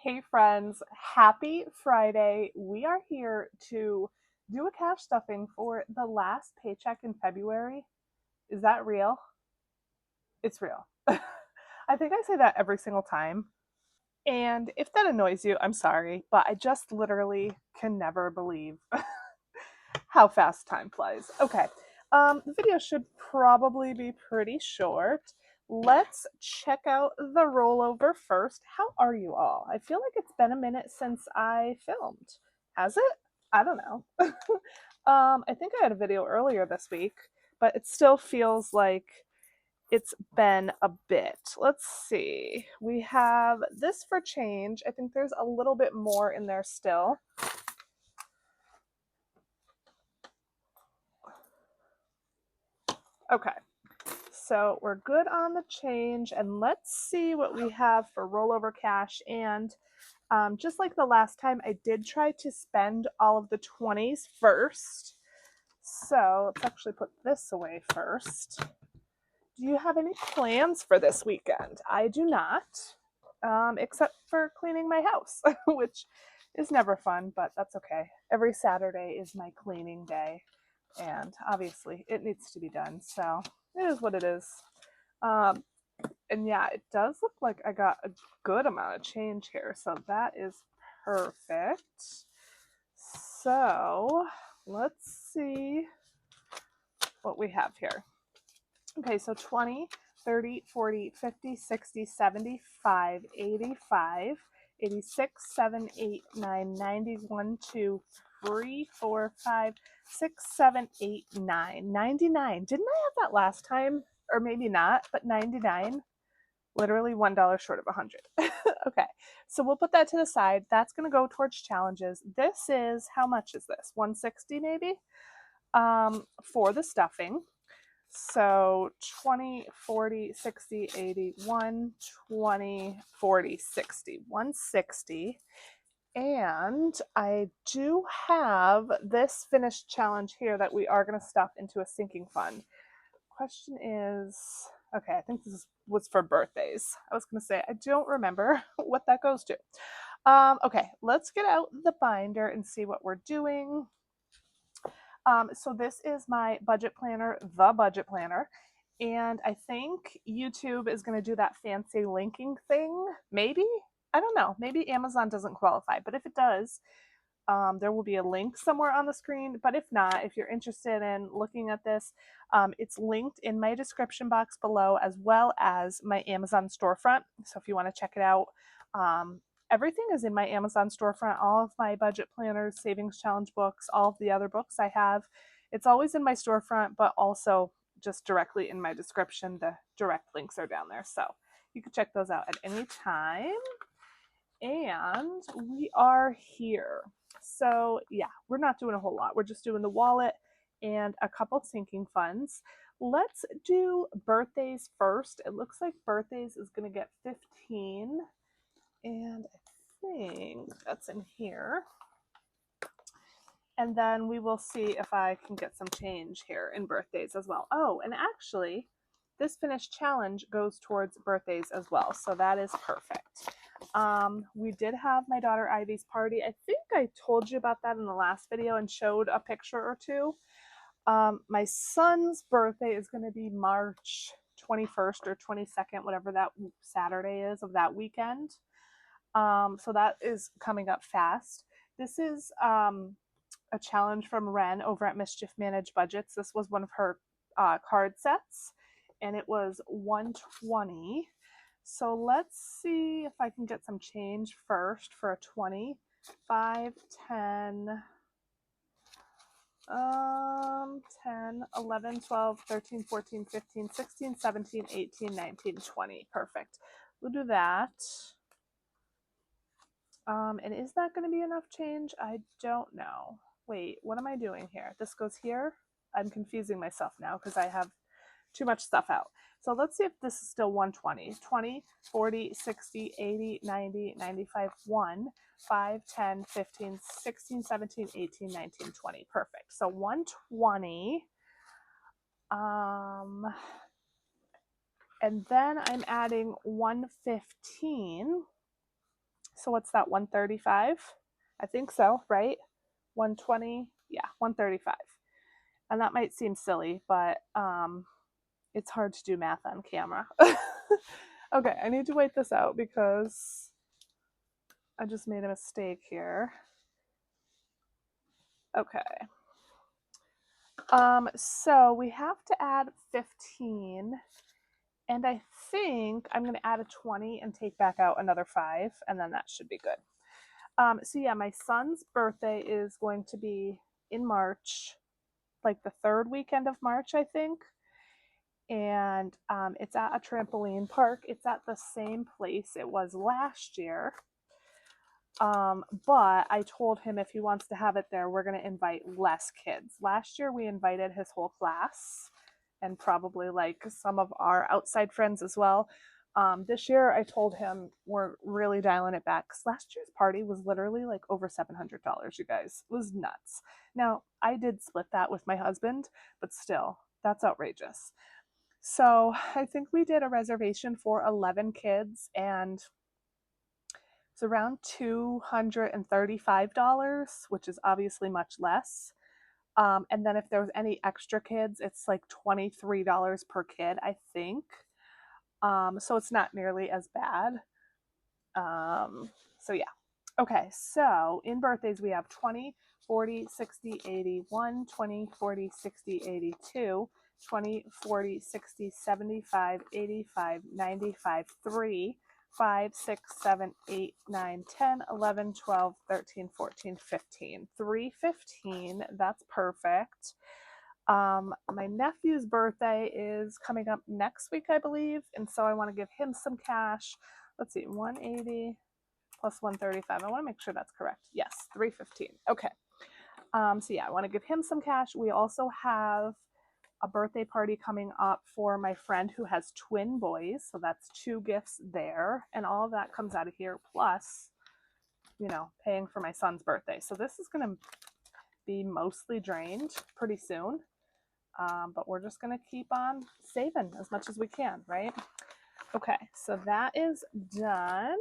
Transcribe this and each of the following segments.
Hey friends, happy Friday. We are here to do a cash stuffing for the last paycheck in February. Is that real? It's real. I think I say that every single time. And if that annoys you, I'm sorry, but I just literally can never believe how fast time flies. Okay, the video should probably be pretty short. Let's check out the rollover first. How are you all? I feel like it's been a minute since I filmed. Has it? I don't know. I think I had a video earlier this week, but it still feels like it's been a bit. Let's see. We have this for change. I think there's a little bit more in there still. Okay. So we're good on the change, and let's see what we have for rollover cash. And just like the last time, I did try to spend all of the 20s first. So let's actually put this away first. Do you have any plans for this weekend? I do not, except for cleaning my house, which is never fun, but that's okay. Every Saturday is my cleaning day, and obviously it needs to be done, so it is what it is. And yeah, it does look like I got a good amount of change here, so that is perfect. So let's see what we have here. Okay, so 20, 30, 40, 50, 60, 75, 85, 86, 7, 8, 9, 90, 1, 2, 3, 4, 5, 6, 7, 8, 9, 99. Didn't I have that last time? Or maybe not, but 99. Literally $1 short of 100. Okay, so we'll put that to the side. That's going to go towards challenges. This is, how much is this? 160 maybe? For the stuffing. So 20, 40, 60, 80, 1, 20, 40, 60, 160. And I do have this finished challenge here that we are going to stuff into a sinking fund. Question is, okay, I think this was for birthdays. I was going to say, I don't remember what that goes to. Okay, let's get out the binder and see what we're doing. So this is my budget planner, the budget planner. And I think YouTube is going to do that fancy linking thing. Maybe? I don't know. Maybe Amazon doesn't qualify. But if it does, there will be a link somewhere on the screen. But if not, if you're interested in looking at this, it's linked in my description box below, as well as my Amazon storefront. So if you want to check it out, everything is in my Amazon storefront. All of my budget planners, savings challenge books, all of the other books I have, it's always in my storefront, but also just directly in my description. The direct links are down there. So you can check those out at any time. And we are here. So yeah, we're not doing a whole lot. We're just doing the wallet and a couple sinking funds. Let's do birthdays first. It looks like birthdays is going to get 15. And I think that's in here. And then we will see if I can get some change here in birthdays as well. Oh, and actually, this finished challenge goes towards birthdays as well. So that is perfect. We did have my daughter Ivy's party. I think I told you about that in the last video and showed a picture or two. My son's birthday is going to be March 21st or 22nd, whatever that Saturday is of that weekend. So that is coming up fast. This is a challenge from Ren over at Mischief Managed Budgets. This was one of her card sets, and it was 120. So let's see if I can get some change first for a 20. 5, 10, 10, 11, 12, 13, 14, 15, 16, 17, 18, 19, 20. Perfect. We'll do that. And is that going to be enough change? I don't know. Wait, what am I doing here? This goes here? I'm confusing myself now because I have too much stuff out. So let's see if this is still 120. 20, 40, 60, 80, 90, 95, 1, 5, 10, 15, 16, 17, 18, 19, 20. Perfect. So 120. And then I'm adding 115. So what's that, 135? I think so, right? 120, yeah, 135. And that might seem silly, but it's hard to do math on camera. Okay, I need to wait this out because I just made a mistake here. Okay. So we have to add 15, and I think I'm going to add a 20 and take back out another 5, and then that should be good. So yeah, my son's birthday is going to be in March, like the 3rd weekend of March, I think. And it's at a trampoline park. It's at the same place it was last year. But I told him if he wants to have it there, we're going to invite less kids. Last year we invited his whole class and probably like some of our outside friends as well. This year I told him we're really dialing it back because last year's party was literally like over $700, you guys. It was nuts. Now, I did split that with my husband, but still, that's outrageous. So I think we did a reservation for 11 kids, and it's around $235, which is obviously much less. And then if there's any extra kids, it's like $23 per kid, I think. So it's not nearly as bad. So yeah. Okay, so in birthdays we have 20, 40, 60, 80, 1, 20, 40, 60, 82, 20, 40, 60, 75, 85, 95, 3, 5, 6, 7, 8, 9, 10, 11, 12, 13, 14, 15. 315, that's perfect. My nephew's birthday is coming up next week, I believe, and so I want to give him some cash. Let's see, 180 plus 135. I want to make sure that's correct. Yes, 315. Okay. So yeah, I want to give him some cash. We also have a birthday party coming up for my friend who has twin boys. So that's 2 gifts there. And all of that comes out of here, plus, you know, paying for my son's birthday. So this is going to be mostly drained pretty soon. But we're just going to keep on saving as much as we can, right? Okay, so that is done.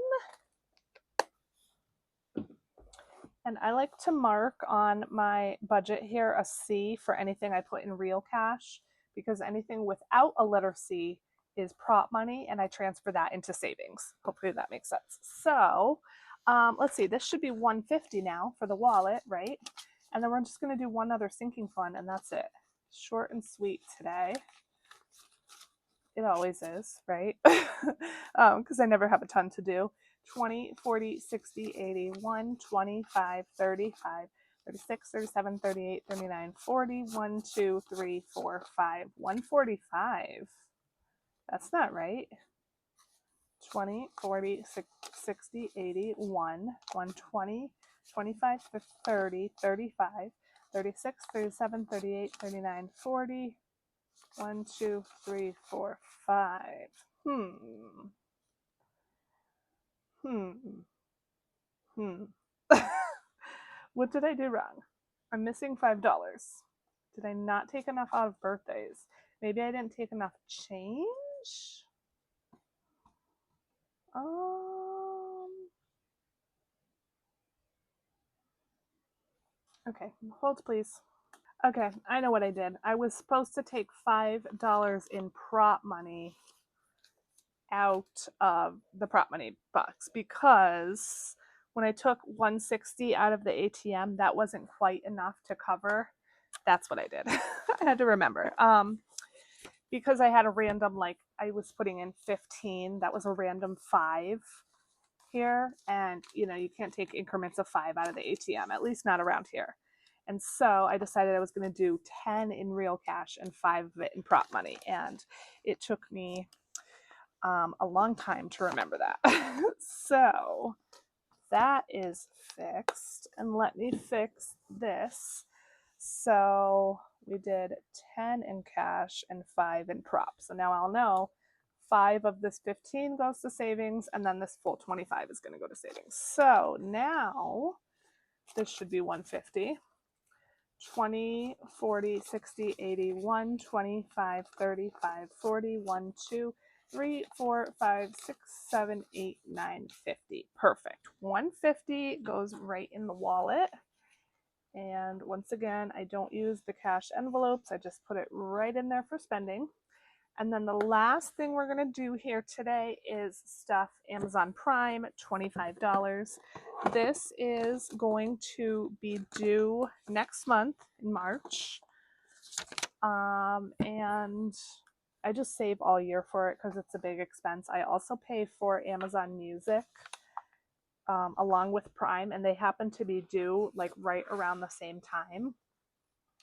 And I like to mark on my budget here a C for anything I put in real cash, because anything without a letter C is prop money, and I transfer that into savings. Hopefully that makes sense. So let's see, this should be 150 now for the wallet, right? And then we're just going to do one other sinking fund, and that's it. Short and sweet today. It always is, right? Because I never have a ton to do. 20, 40, 60, 80, 1, 25, 35, 36, 37, 38, 39, 40, 1, 2, 3, 4, 5, 145. That's not right. 20, 40, 60, 80, 1, 120, 25, 30, 35, 36, 37, 38, 39, 40, 1, 2, 3, 4, 5. What did I do wrong? I'm missing $5. Did I not take enough out of birthdays? Maybe I didn't take enough change? Okay, hold please. Okay, I know what I did. I was supposed to take $5 in prop money out of the prop money box, because when I took 160 out of the ATM, that wasn't quite enough to cover. That's what I did. I had to remember. Because I had a random, like, I was putting in 15, that was a random 5 here, and you know, you can't take increments of 5 out of the ATM, at least not around here. And so I decided I was going to do 10 in real cash and 5 of it in prop money, and it took me a long time to remember that. So that is fixed, and let me fix this. So we did 10 in cash and 5 in prop. So now I'll know 5 of this 15 goes to savings, and then this full 25 is going to go to savings. So now this should be 150. 20, 40, 60, 80, 1, 25, 35, 40, 1, 2, 3, 4, 5, 6, 7, 8, 9, 50. Perfect. 150 goes right in the wallet. And once again, I don't use the cash envelopes. I just put it right in there for spending. And then the last thing we're going to do here today is stuff Amazon Prime, $25. This is going to be due next month in March. And I just save all year for it because it's a big expense. I also pay for Amazon Music along with Prime, and they happen to be due like right around the same time.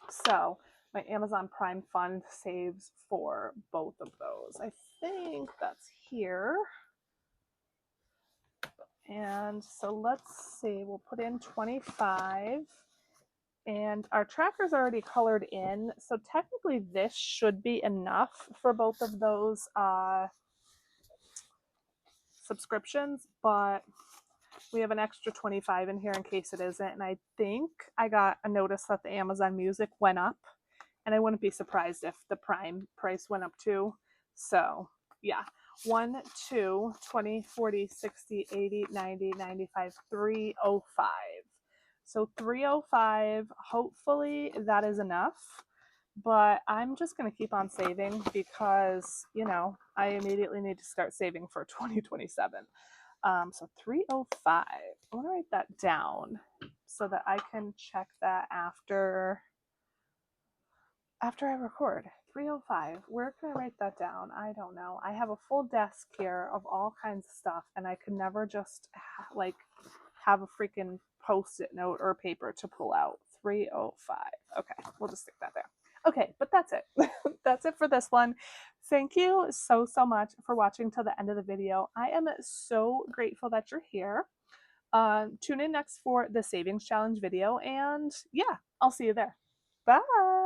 So my Amazon Prime fund saves for both of those. I think that's here. And so let's see, we'll put in 25. And our tracker's already colored in, so technically this should be enough for both of those subscriptions, but we have an extra 25 in here in case it isn't. And I think I got a notice that the Amazon Music went up, and I wouldn't be surprised if the Prime price went up too. So yeah, 1, 2, 20, 40, 60, 80, 90, 95, 305. So 305, hopefully that is enough, but I'm just going to keep on saving because, you know, I immediately need to start saving for 2027. So 305, I want to write that down so that I can check that after I record. 305, where can I write that down? I don't know. I have a full desk here of all kinds of stuff, and I could never just like have a freaking post-it note or paper to pull out. 305. Okay, we'll just stick that there. Okay, but that's it. That's it for this one. Thank you so much for watching till the end of the video. I am so grateful that you're here. Tune in next for the savings challenge video, and yeah, I'll see you there. Bye.